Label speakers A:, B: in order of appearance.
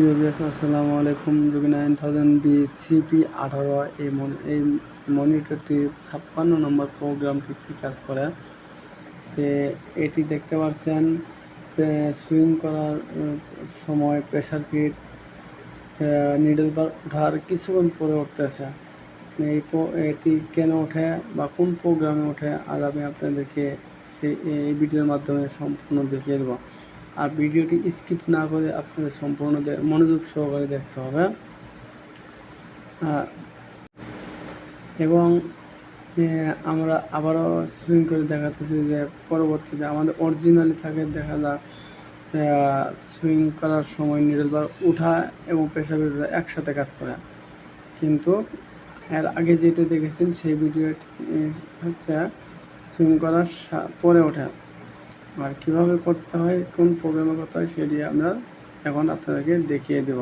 A: প্রিয় ভিউয়ার্স, আসসালামু আলাইকুম। রুবি 9000 বি সিপি 18 এই মনিটরটি 56 নম্বর প্রোগ্রামটি কী কাজ করে, তো এটি দেখতে পাচ্ছেন সুইং করার সময় প্রেসার ফিট নিডল বার ওঠার কিছুক্ষণ পরে উঠতেছে। এটি কেন ওঠে বা কোন প্রোগ্রামে ওঠে আজ আমি আপনাদেরকে এই ভিডিওর মাধ্যমে সম্পূর্ণ দেখিয়ে দেবো। আর ভিডিওটি স্কিপ না করে আপনাদের সম্পূর্ণ মনোযোগ সহকারে দেখতে হবে। এবং আমরা আবারও সুইং করে দেখাতেছি যে পরবর্তীতে আমাদের অরিজিনালি থাকে দেখা যায় সুইং করার সময় নিডল বার উঠা এবং প্রেসার ফিট একসাথে কাজ করে, কিন্তু এর আগে যেটা দেখেছেন সেই ভিডিওটি হচ্ছে সুইং করার পরে ওঠে। আর কীভাবে করতে হয়, কোন প্রোগ্রামে করতে হয় সেটি আমরা এখন আপনাদেরকে দেখিয়ে দেব।